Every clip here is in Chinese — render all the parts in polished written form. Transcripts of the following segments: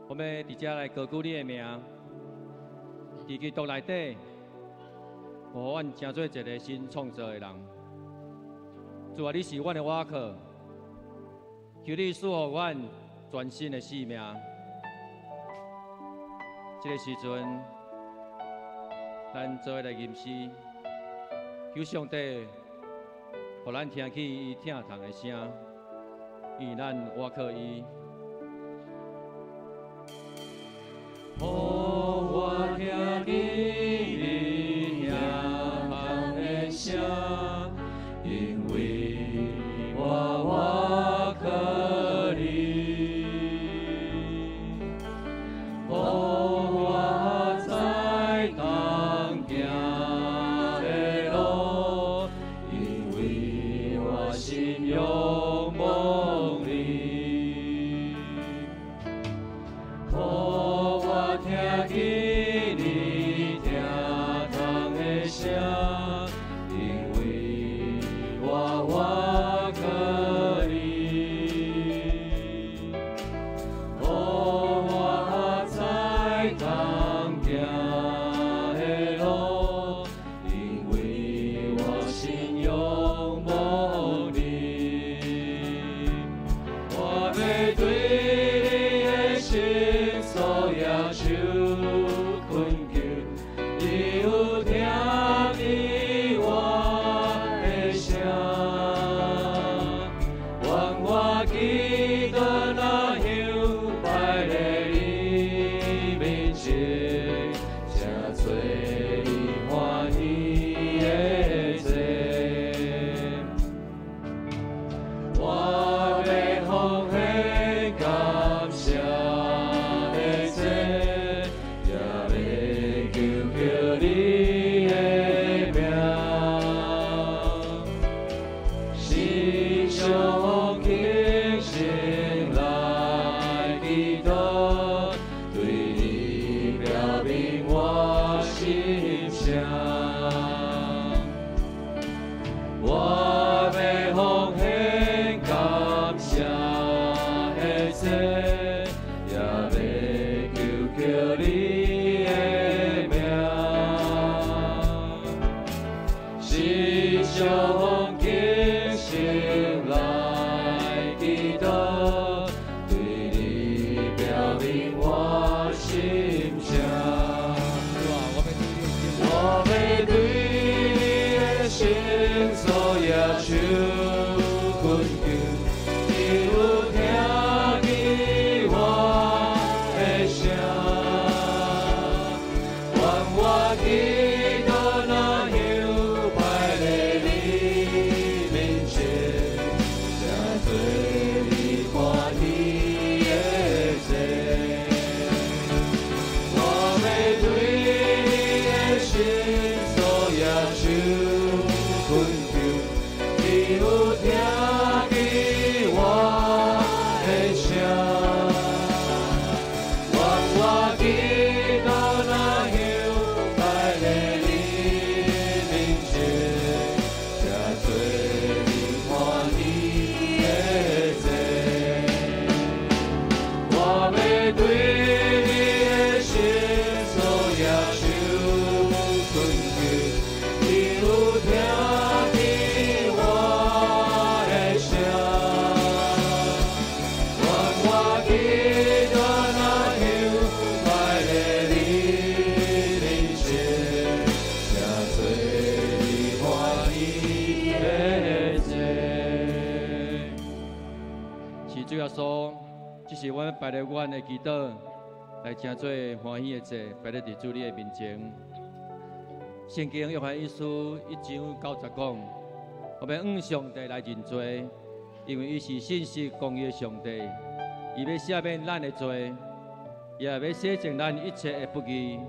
我们伫遮来高举你的名，伫基督内底，互阮成做一个新创造的人。主啊，你是阮的瓦靠，求你赐予阮全新的生命。这个时阵，咱做来吟诗，求上帝，互咱听起伊疼痛的声，与咱瓦靠伊。互我听见你疼痛的声，因为我瓦靠你。互我在当行的路，因为我心仰望你。听见你疼痛的声，因为我瓦靠你。互我在当行的路，因为我心仰望你。我要对你的心所要求。困求，你有听见我的声，愿我记得那香摆在你面前，正做你欢喜的罪。我要奉献感谢的罪。求你的名，心上敬心来祈祷，对你表明我心声。我要奉献感谢的罪，也要求你的名。心上敬心来祈祷，对你表明我心声。我要对你的心所要求困求，你有听见我的声，愿我记得那香摆在你面前，正做你欢喜的罪。我要对你的心所要求困求，你有听见我的声，愿我记得那香摆在你面前，正做你欢喜的罪。我要对你的心所要求困求，你有听见我的声，愿我记得那香摆在你面前，正做你欢喜的罪。是主耶稣，这是阮摆在阮的祈祷，来正做欢喜的罪，摆在主你的面前。圣经约翰一书1章90讲，我们向上帝来认罪，因为伊是信实公义的上帝，伊要赦免咱的罪，也要洗净咱一切的不义。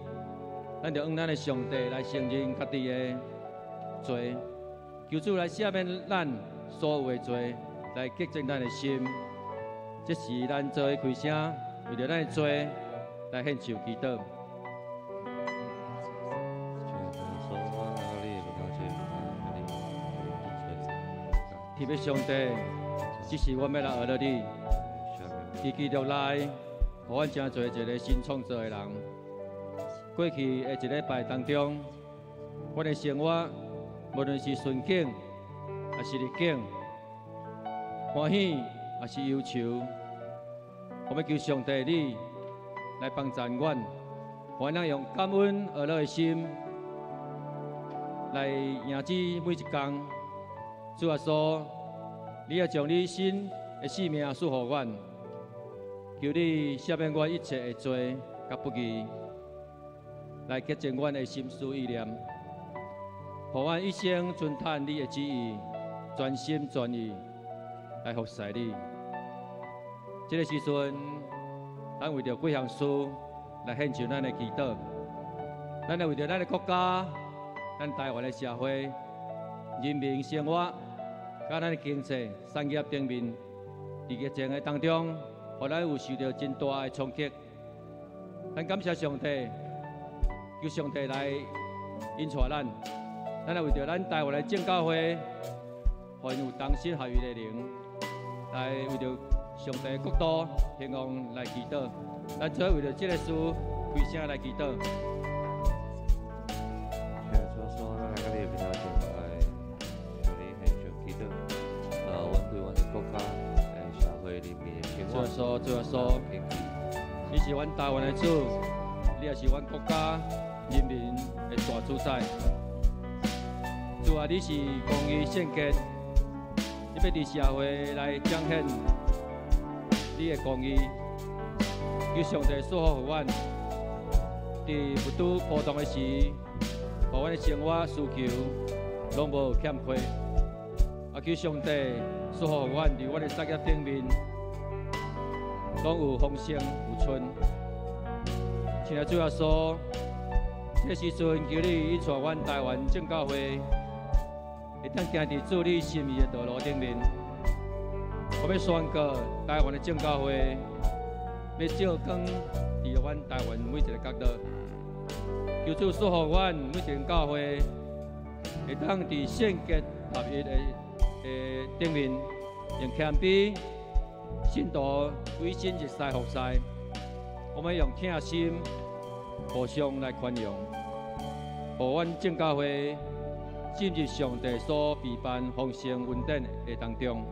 咱就向咱的上帝来承认家己的罪，求主来赦免咱所有的罪，来洁净咱的心。这是咱做的开声，为了咱的罪来献上祈祷。天父上帝，这是我们来学了你，伫基督内，互阮真侪一个新创造的人。过去的一礼拜当中，阮的生活无论是顺境还是逆境，欢喜还是忧愁，我们求上帝你来帮助阮，互咱用感恩而乐的心来迎接每一天。主耶稣，你要将你新的生命赐予阮，求你赦免我一切的罪甲不义，来洁净阮的心思意念，互阮一生遵探你的旨意，全心全意来服侍你。这个时阵，咱为着几项事来献上咱的祈祷，咱来为着咱的国家、咱台湾的社会、人民生活。甲咱的经济、产业顶面，伫疫情的当中，互咱有受到真大的冲击。咱感谢上帝，求上帝来引带咱，咱来为着咱台湾的正教会，互因有同心合意的灵，来为着上帝的国度兴旺来祈祷。咱最后为着这个事开声来祈祷。主耶稣，你是阮台湾的主，你也是阮国家人民的大主宰。主啊，你是公义圣洁，你要伫社会来彰显你的公义。求上帝赐福予阮，伫不拄波动的时，互阮的生活需求拢无欠缺。啊，求上帝赐福予阮，伫阮的产业顶面。拢有丰盛有春，亲爱主耶稣，这个时阵求你引带阮台湾正教会，会当行伫主你心意的道路顶面。我要宣告台湾的正教会，要照光伫阮台湾每一个角落。求主赐福阮每一间教会，会当伫圣洁合一的顶面，用谦卑。信徒归心日晒服侍，我们用疼心互相来宽容，互阮正教会进入上帝所备办丰盛稳定的当中。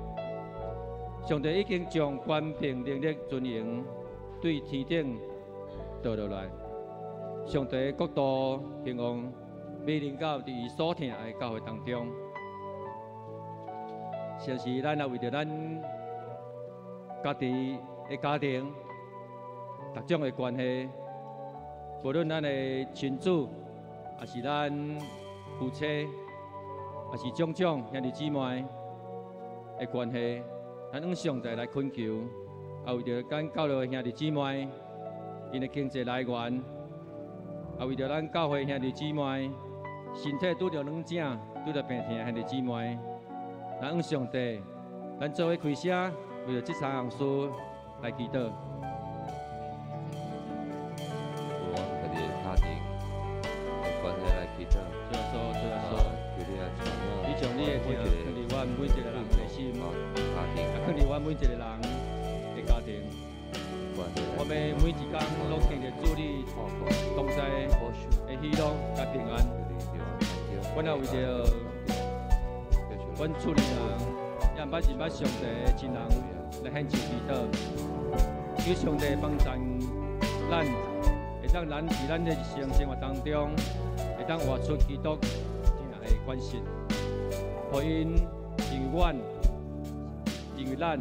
上帝已经将权柄、能力、尊荣对天顶倒落来。上帝的国度兴旺，未能到伫伊所疼爱的教会当中。像是咱也为着咱家己的家庭、各种的关系，无论咱的亲子，还是咱夫妻，还是种种兄弟姊妹的关系，咱向上帝来恳求，也为着咱教会兄弟姊妹因的经济来源，也为着咱教会兄弟姊妹身体拄着软症、拄着病痛的兄弟姊妹，咱向上帝，咱做伙开声。为了这三项事来祈祷，我们家己的家庭的关系来祈祷。主耶稣，主耶稣，求你来传让。你将你的疼放伫阮每一个人的心，家庭，放伫阮每一个人的家庭。我们每一天拢经历主你同在的喜乐甲平安。阮也为着阮厝里人。也毋捌认捌上帝的亲人来献上祈祷，求上帝帮助咱，会当咱伫咱的日常生活当中，会当活出基督正的关系，互因因为咱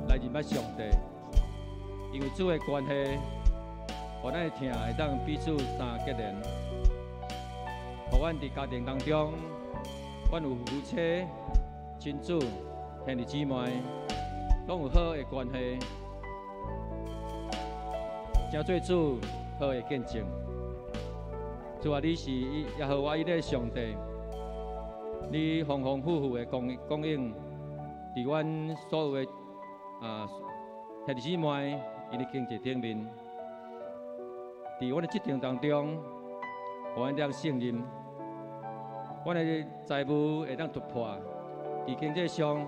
来认捌上帝，因为主的关系，互咱的疼会当彼此相结连，互阮伫家庭当中，阮有夫妻、亲子。兄弟姊妹拢有好的关系，正做主好的见证。主啊，你是耶和华伊的上帝，你丰丰富富的供应，伫阮所有的兄弟姊妹因的经济顶面，伫阮的职场当中，互阮当胜任，阮的财务会当突破，伫经济上。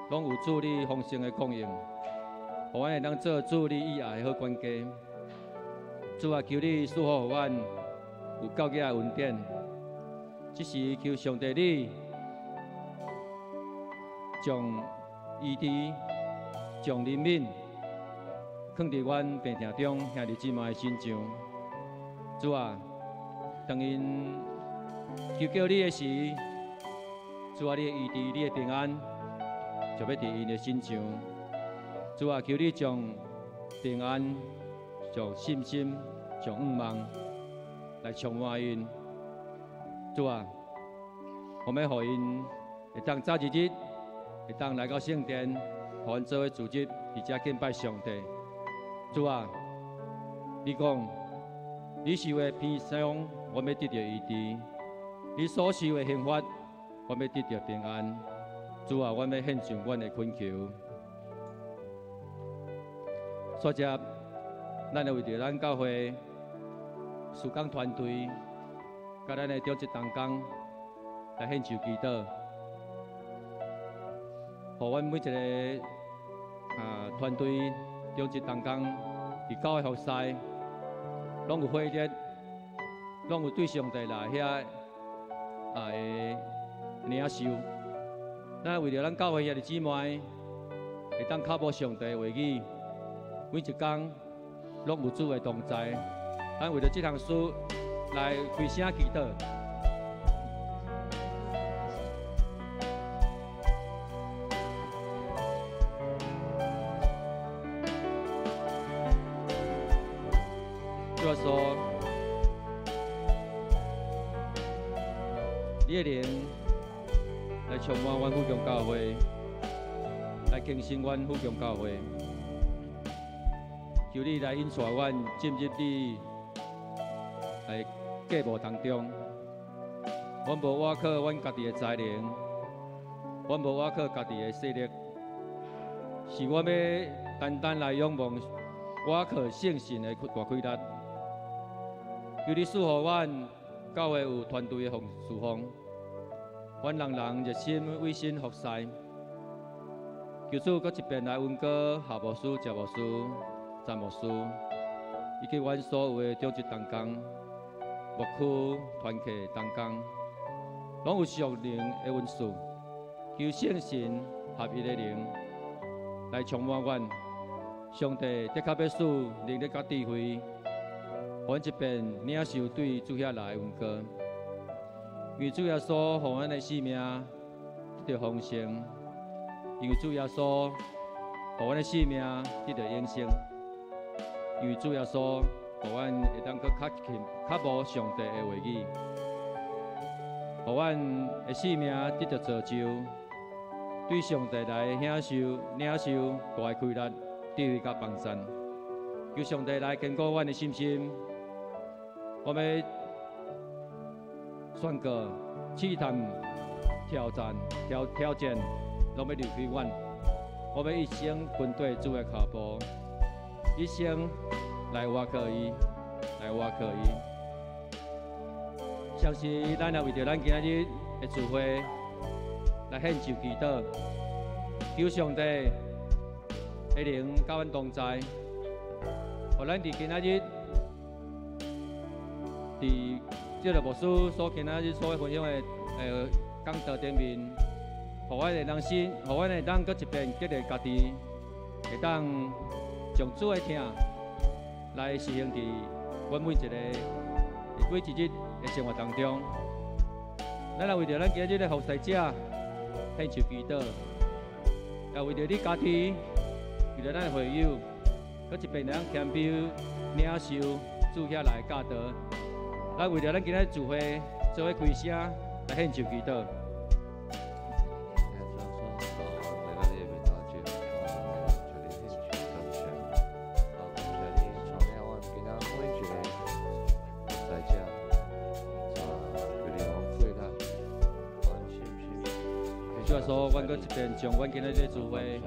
拢有助你丰盛的供应，互阮会当做主你以爱的好管家。主啊，求你赐福互阮有够格的恩典。即时求上帝你将医治、将怜悯放伫阮病痛中兄弟姊妹的身上。主啊，当因求叫你的时，主啊，你的医治、你的平安，就要伫因的身上。主啊，求你将平安、将信心、将愿望来充满因。主啊，我们互因会当早日日会当来到圣殿，互阮做伙组织，而且敬拜上帝。主啊，你讲，你受的鞭伤，我们得到医治；你所受的刑罚，我们得到平安。主啊，我们献上阮的恳求。所接，咱会为着咱教会事工团队，甲咱的组织同工来献上祈祷，互阮每一个团队组织同工伫教会服侍，拢有火热，拢有对上帝来遐的领受。咱为着咱教会遐的姊妹，会当靠无上帝的话语。每一天拢有主的同在，咱为了这项事来开声祈祷。主要说，你的灵来充满阮富强教会，来更新阮富强教会。求你来引带阮进入你来计谋当中，阮无倚靠阮家己的才能，阮无倚靠家己的势力，是阮要单单来仰望倚靠圣神的大开力。求你赐予阮教会有团队的侍奉，阮人人热心为神服侍。求主搁一遍来温哥夏牧师、谢牧师。詹牧师，以及阮所有的组织同工、牧区团契同工，拢有属灵的恩赐，求圣神合一的灵来充满阮。上帝的确要使能力甲智慧，互阮一遍领受对主遐来的恩膏。愿主耶稣互阮的生命得到丰盛，因为主耶稣互阮的生命得到永生。因为主耶稣，互阮会当搁较无上帝的话语，互阮的生命得到造就，对上帝来领受大的开力、智慧甲帮助。求上帝来坚固阮的信心。我们宣告、试探、挑战、拢要离开阮。我们一生跟对主的脚步。一生来倚靠伊，来倚靠伊。相信咱也为着咱今日的聚会来献上祈祷，求上帝的灵甲阮同在，互咱伫今日伫这个牧师所今日所分享的讲道顶面，互阮会当心，互阮会当搁一遍激励家己，会当。将主的听来实行伫阮每一个每一日的生活当中，咱也为着咱今日的服侍者献上祈祷，也为着你家己，为着咱的会友，搁一遍来谦卑领受主遐来的教导，咱为着咱今日聚会做伙开声来献上祈祷。主要说，阮搁一遍将阮今日的聚会，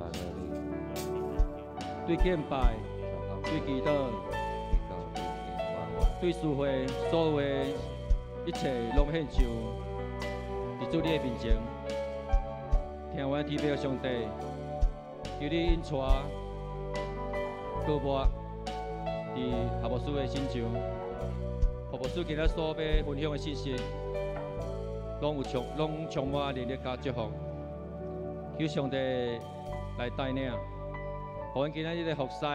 对敬拜、对祈祷、对聚会所有的一切，拢献上伫主你的面前，听阮天父的上帝，求你引带高抹伫夏牧师的身上，夏牧师今仔所要分享的信息，拢充满热烈甲祝福。求上帝来带领，互阮今仔日的服侍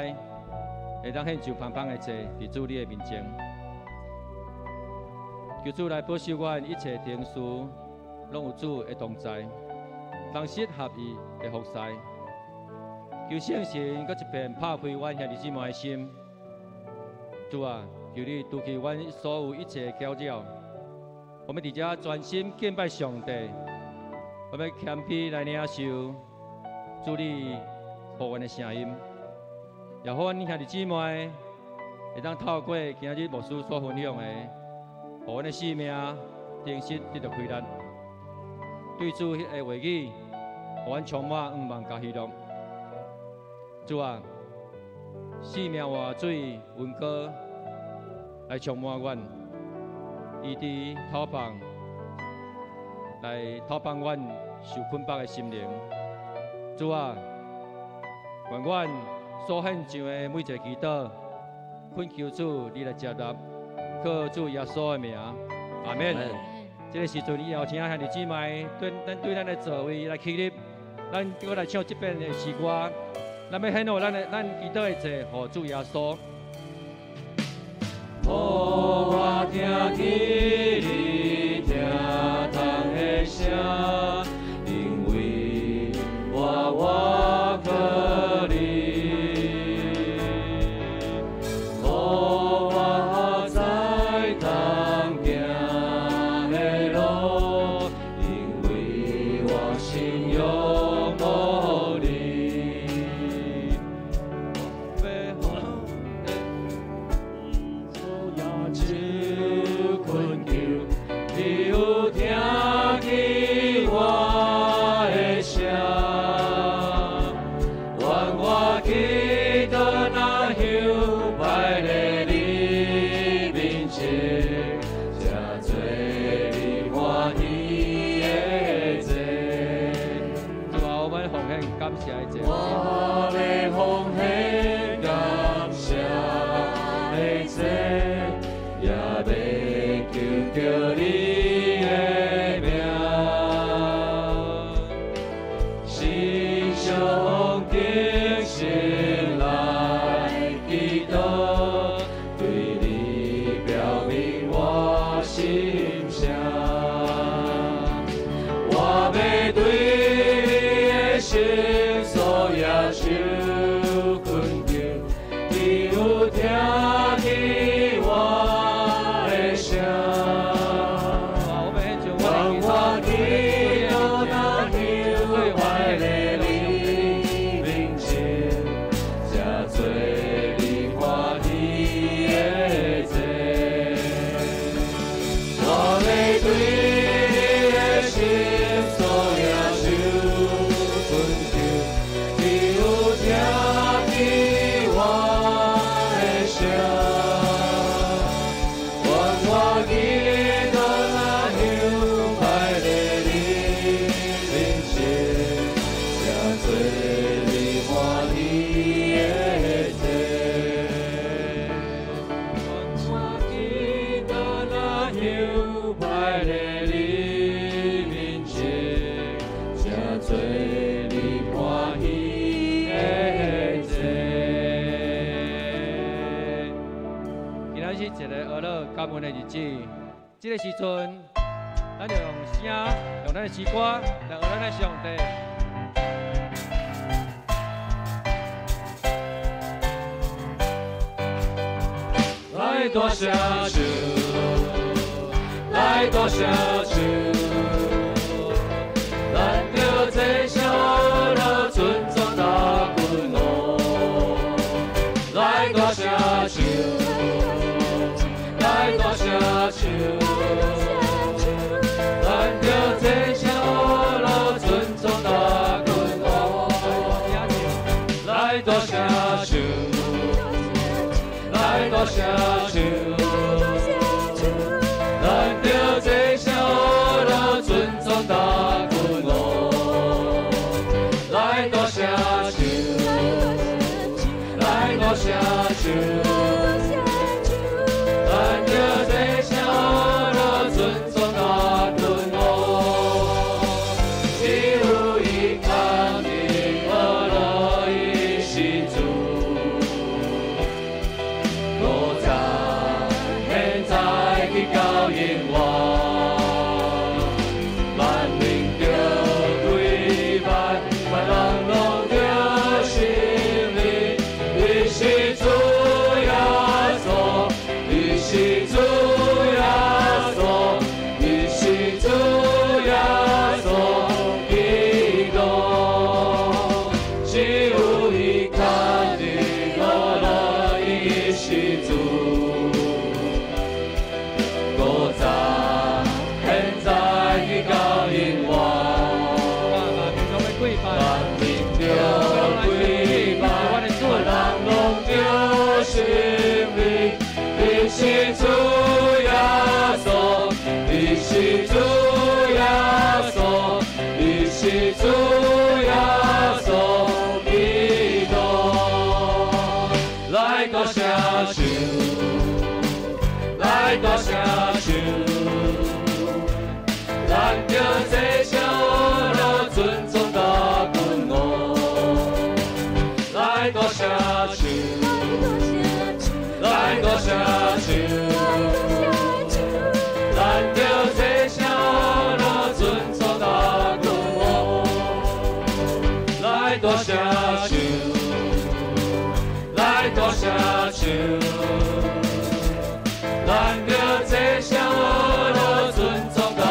会当献上芳芳的祭伫主你的面前。求主来保守阮一切定事，拢有主的同在，当适合伊的服侍。求圣神搁一遍拍开阮兄弟姊妹的心。主啊，求你除去阮所有一切搅扰，我们伫遮专心敬拜上帝。我们谦卑来领受主你呼阮的声音，也好，阮兄弟姊妹会当透过今日牧师所分享的，互阮的生命定时得到开力，对主的话语，互阮充满愿望甲喜乐。主啊，生命活水温膏来充满阮，伊伫透放。来透放阮受捆绑的心灵，主啊，愿阮所献上的每一个祈祷，恳求主你来接纳，靠主耶稣的名，阿免。这个时阵，以后请兄弟姊妹对咱的座位来起立，咱叫来唱这边的诗歌，咱要献予咱祈祷的祭，互主耶稣。我听见你听堂的声，因为我可你，我在当行的路，因为我信仰你。只困求，你有听见我的声，愿我祈祷那向摆在你面前，这做你欢喜的祭。主啊，我们奉献感谢的祭。我要奉献感谢的祭。也要求叫你的名，心上定心来祈祷，对你表明我心声。我要对你的心所要求恳求，你有听见我。感恩的日子，这个时阵，咱就用声，用咱的诗歌来学咱的上帝。来大声唱，来大声唱，咱着这小路尊重大君王。来大声唱。来大声唱，咱着这小路尊重大君王。来大声唱，来大声唱，咱着这小路尊重大君王。来大声唱，来大声咱着这小路尊重大君哦，只有伊肯定我乐意是主，古早现在去到永远。是主耶稣，你是主耶稣，你是主耶稣基督，来到社区，来到社区，咱着这小路尊重大君哦，来到社区。来到社区，咱着这小路尊重大君哦。来到社区，来到社区，咱着这小路尊重大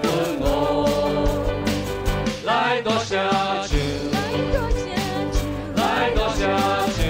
君哦。来到社区，来到社区。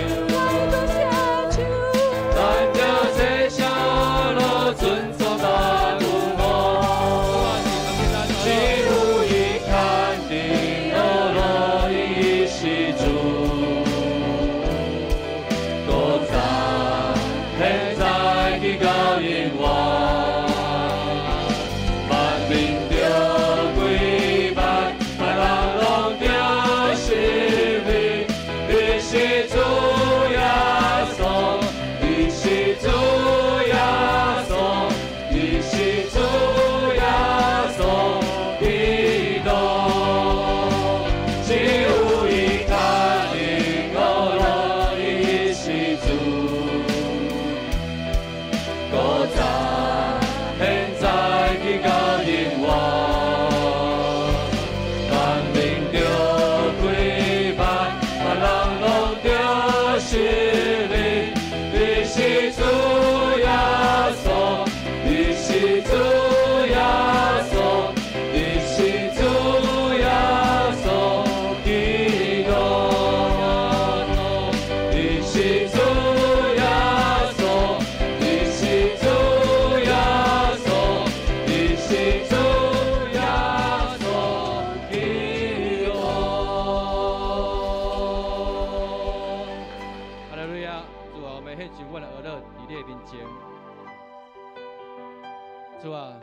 主啊，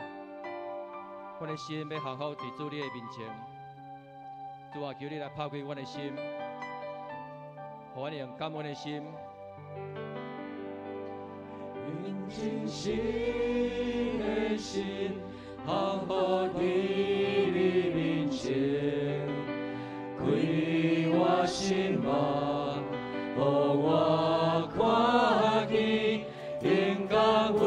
我的心要好好伫主你的面前。主啊，求你来抛开我的心，让我用感恩的心，用真心的心，好好伫你面前，开我心目，予我看见应感恩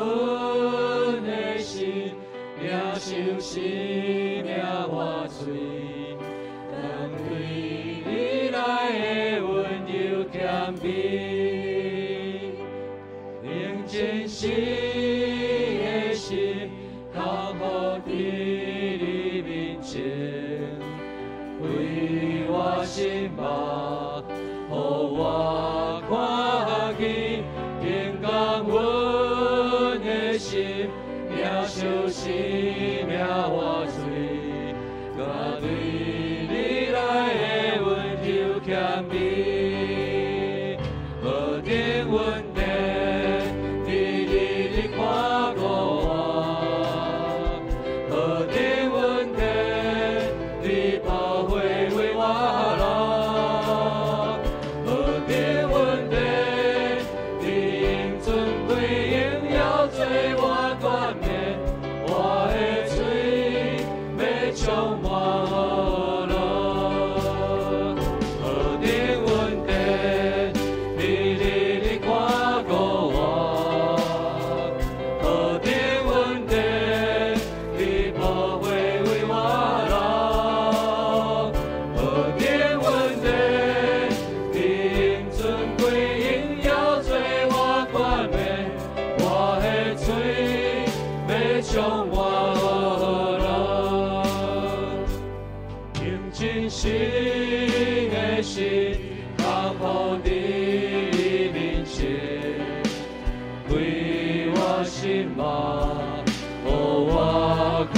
的心，领受生命活水，当对你来的温柔甜蜜，用真心的心，好好伫你面前，开我心目，予我看见应感恩的心，领受生命活水，甲对你来的温柔甜蜜，何等稳定，日日的看顾我，何等稳定，你保护为我路，何等稳定，你做我冠冕，我的嘴要充满河流，河顶稳定，你看顾我，河顶稳定，你保卫为我流，河顶稳定，你用尊贵荣耀做我冠冕，我的嘴要充满河流，用真心的心降服你面前，为我心望，予我看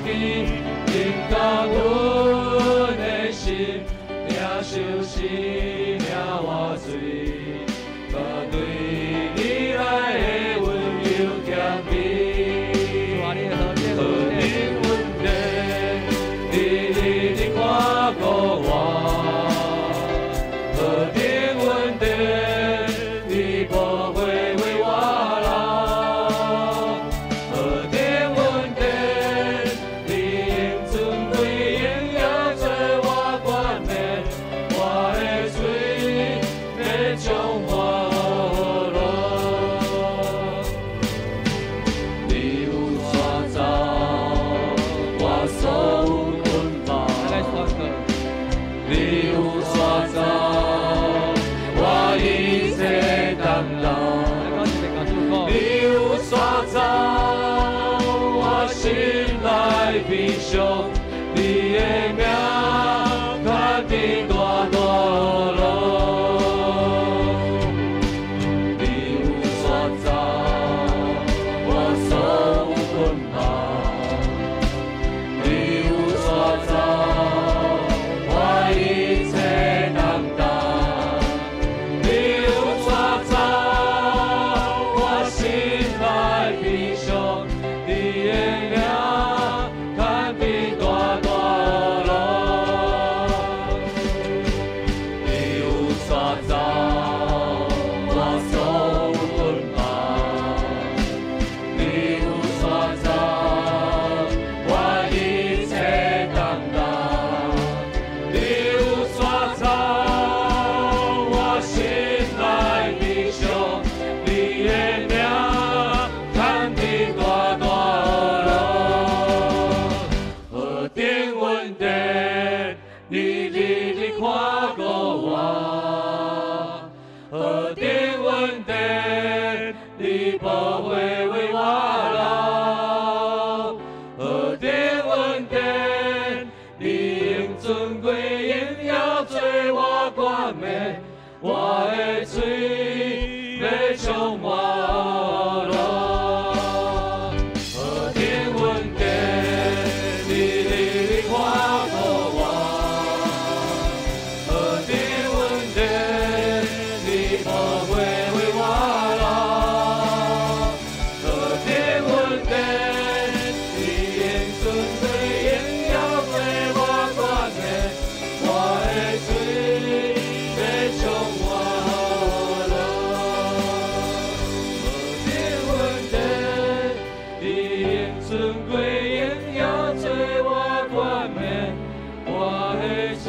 见，引导阮的心，领受是领我罪，把对你来的温柔甜蜜。河顶稳定，你看顾我，河顶稳定，你保卫为我流，河顶稳定，你用尊贵荣耀做我冠冕，我的嘴要充满河流，你有山走，我所有捆绑。你有山走，我一切担当。你有山走，我心内悲伤。你的名较比大大路。你有山走，我所有捆绑。你有山走。我一切担当，你有抓走，我心内悲伤，你的名堪比大大路。你有抓走，我所有捆绑，你有抓走，我一切担当。你有抓走，我心内悲伤，你的名堪比大大路。河顶稳定，你看顾我，河顶稳定，你保卫为我流，河顶稳定。你用尊贵荣耀做我冠冕，我的嘴要充满河流，河顶稳定，你看顾我，河顶稳定，你保卫为我流，河顶稳定，你用尊贵荣耀做我冠冕，我的嘴要充满河流，河顶稳定，你用尊贵荣耀做我冠冕，我的嘴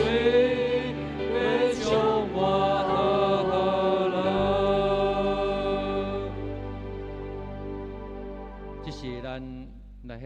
要充满河流。这是咱来献